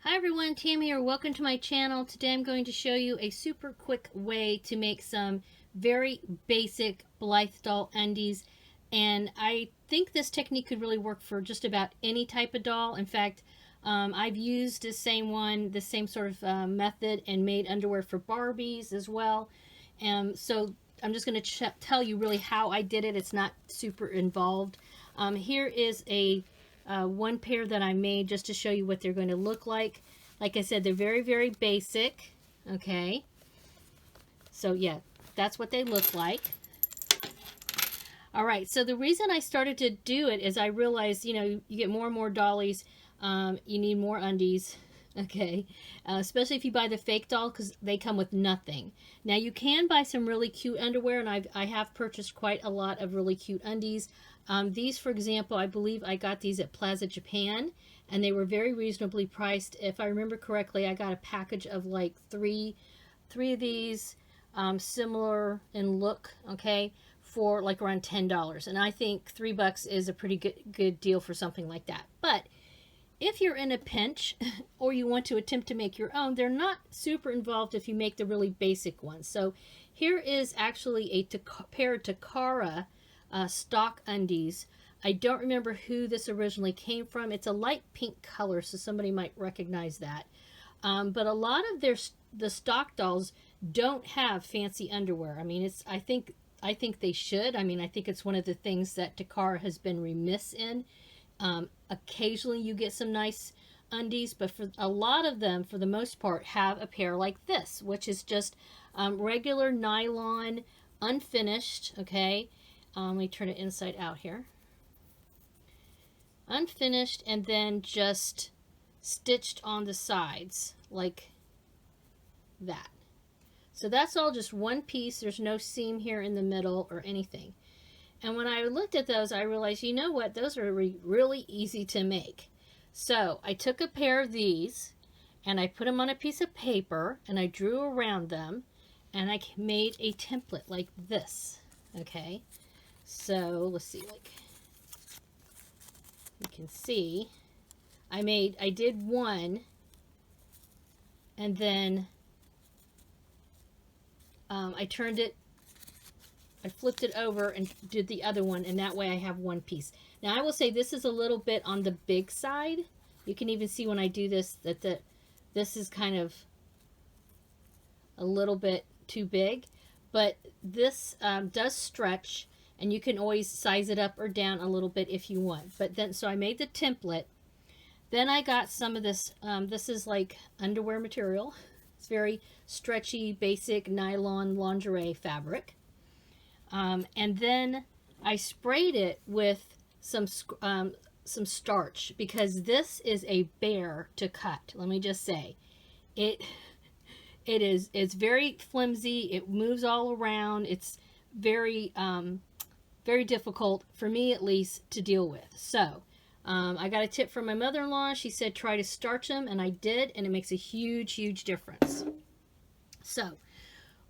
Hi everyone, Tammy here. Welcome to my channel. Today I'm going to show you a super quick way to make some very basic Blythe doll undies. And I think this technique could really work for just about any type of doll. In fact, I've used the same sort of method and made underwear for Barbies as well. So I'm just going to tell you really how I did it. It's not super involved. Here is a one pair that I made just to show you what they're going to look like. Like I said, they're very, very basic. Okay. So yeah, that's what they look like. All right. So the reason I started to do it is I realized, you get more and more dollies. You need more undies. Okay. Especially if you buy the fake doll, because they come with nothing. Now you can buy some really cute underwear, and I have purchased quite a lot of really cute undies. These, for example, I believe I got these at Plaza Japan, and they were very reasonably priced. If I remember correctly, I got a package of like three of these, similar in look, okay, for like around $10. And I think $3 is a pretty good deal for something like that. But if you're in a pinch or you want to attempt to make your own, they're not super involved if you make the really basic ones. So here is actually a pair of Takara stock undies. I don't remember who this originally came from. It's a light pink color, so somebody might recognize that. But a lot of the stock dolls don't have fancy underwear. I mean, I think they should. I mean, I think it's one of the things that Takara has been remiss in. Occasionally you get some nice undies, but for a lot of them, for the most part, have a pair like this, which is just regular nylon, unfinished. Okay, let me turn it inside out here. Unfinished, and then just stitched on the sides like that. So that's all just one piece. There's no seam here in the middle or anything. And when I looked at those, I realized, you know what, those are really easy to make. So I took a pair of these and I put them on a piece of paper and I drew around them and I made a template like this. Okay, so let's see, like you can see, I did one, and then I flipped it over and did the other one, and that way I have one piece. Now I will say this is a little bit on the big side. You can even see when I do this that this is kind of a little bit too big, but this does stretch, and you can always size it up or down a little bit if you want. But then, so I made the template. Then I got some of this, this is like underwear material. It's very stretchy, basic nylon lingerie fabric. And then I sprayed it with some starch, because this is a bear to cut. Let me just say, it's very flimsy. It moves all around. It's very very difficult for me, at least, to deal with. So I got a tip from my mother-in-law. She said try to starch them, and I did, and it makes a huge difference. So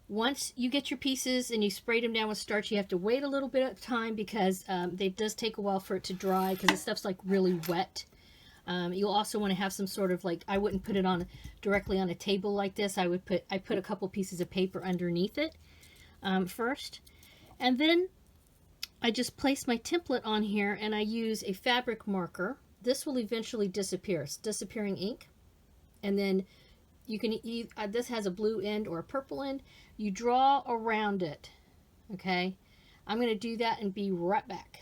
once you get your pieces and you sprayed them down with starch, you have to wait a little bit of time, because it does take a while for it to dry, because the stuff's like really wet. You'll also want to have some sort of, like, I wouldn't put it on directly on a table like this. I put a couple pieces of paper underneath it first, and then I just place my template on here, and I use a fabric marker. This will eventually disappear. It's disappearing ink. And then you can this has a blue end or a purple end. You draw around it. Okay, I'm going to do that and be right back.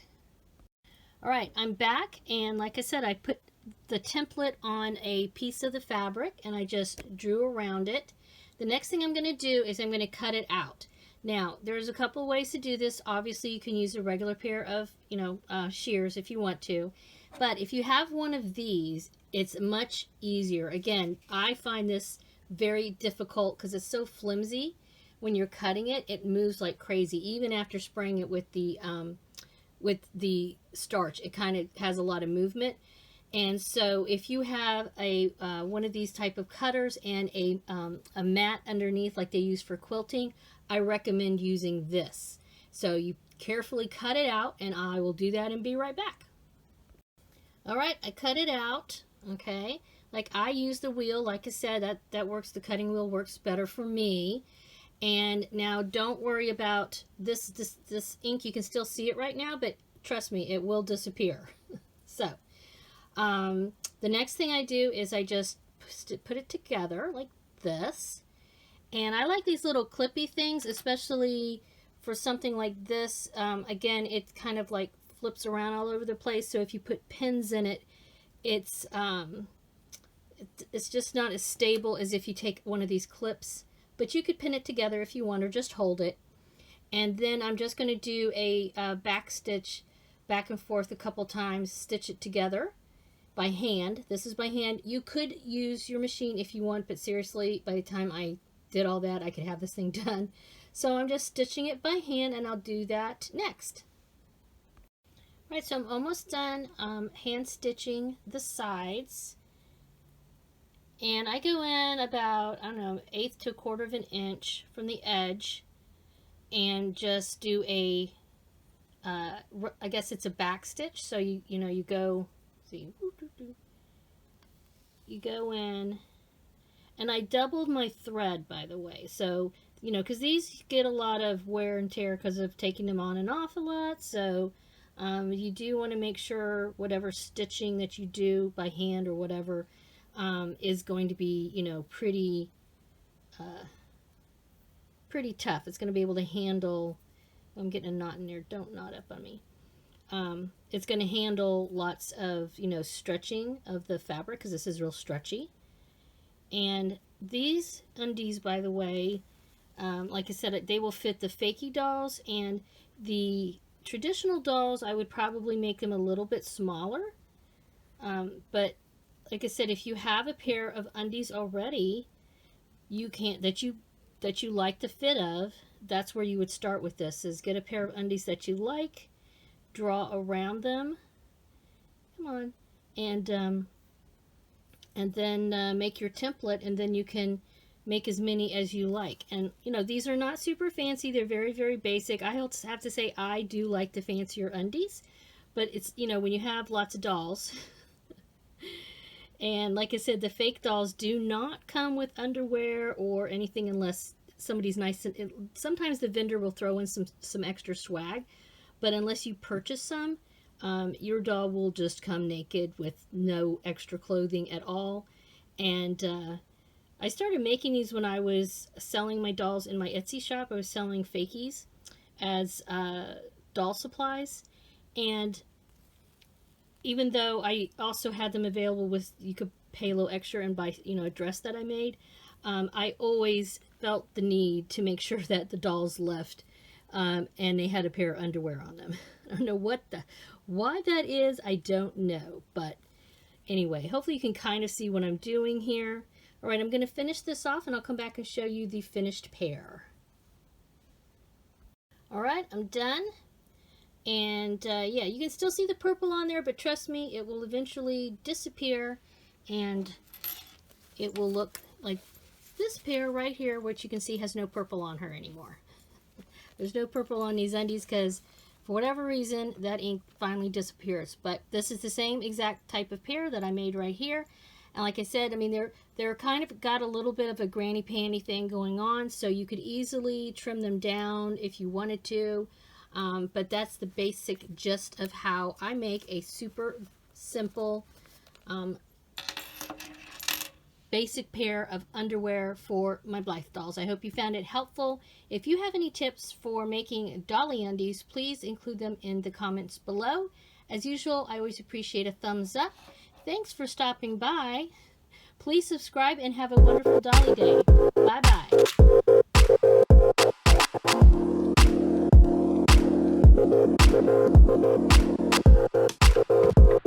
All right, I'm back, and like I said, I put the template on a piece of the fabric and I just drew around it. The next thing I'm going to do is I'm going to cut it out. Now, there's a couple ways to do this. Obviously, you can use a regular pair of, shears if you want to. But if you have one of these, it's much easier. Again, I find this very difficult because it's so flimsy. When you're cutting it, it moves like crazy. Even after spraying it with the starch, it kind of has a lot of movement. And so if you have a one of these type of cutters and a mat underneath like they use for quilting, I recommend using this. So you carefully cut it out, and I will do that and be right back. All right, I cut it out. Okay, Like I use the wheel, like I said, that works, the cutting wheel works better for me. And now don't worry about this ink. You can still see it right now, but trust me, it will disappear. So the next thing I do is I just put it together like this. And I like these little clippy things, especially for something like this. Again, it kind of like flips around all over the place. So if you put pins in it, it's just not as stable as if you take one of these clips. But you could pin it together if you want, or just hold it. And then I'm just going to do a back stitch back and forth a couple times, stitch it together by hand. This is by hand. You could use your machine if you want, but seriously, by the time I did all that, I could have this thing done. So I'm just stitching it by hand, and I'll do that next. All right, so I'm almost done hand stitching the sides. And I go in about, I don't know, 1/8 to 1/4 of an inch from the edge and just do a, I guess it's a back stitch. So you go, see, you go in, and I doubled my thread, by the way. So, because these get a lot of wear and tear because of taking them on and off a lot. So you do want to make sure whatever stitching that you do by hand or whatever is going to be, pretty tough. It's going to be able to handle, I'm getting a knot in there, don't knot up on me. It's going to handle lots of, stretching of the fabric, because this is real stretchy. And these undies, by the way, like I said, they will fit the fakie dolls, and the traditional dolls, I would probably make them a little bit smaller. But like I said, if you have a pair of undies already, that you like the fit of, that's where you would start with this, is get a pair of undies that you like, draw around them, come on, and then make your template, and then you can make as many as you like. And these are not super fancy, they're very, very basic. I have to say, I do like the fancier undies, but it's, when you have lots of dolls, and like I said, the fake dolls do not come with underwear or anything unless somebody's nice. And sometimes the vendor will throw in some extra swag, but unless you purchase some, your doll will just come naked with no extra clothing at all. And I started making these when I was selling my dolls in my Etsy shop. I was selling fakies as doll supplies, and even though I also had them available with, you could pay a little extra and buy, a dress that I made, I always felt the need to make sure that the dolls left and they had a pair of underwear on them. I don't know why that is, I don't know. But anyway, hopefully you can kind of see what I'm doing here. All right, I'm going to finish this off, and I'll come back and show you the finished pair. All right, I'm done. And yeah, you can still see the purple on there, but trust me, it will eventually disappear, and it will look like this pair right here, which you can see has no purple on her anymore. There's no purple on these undies because for whatever reason that ink finally disappears. But this is the same exact type of pair that I made right here. And like I said, I mean, they're kind of got a little bit of a granny panty thing going on, so you could easily trim them down if you wanted to. But that's the basic gist of how I make a super simple basic pair of underwear for my Blythe dolls. I hope you found it helpful. If you have any tips for making dolly undies, please include them in the comments below. As usual, I always appreciate a thumbs up. Thanks for stopping by. Please subscribe and have a wonderful dolly day. Bye-bye.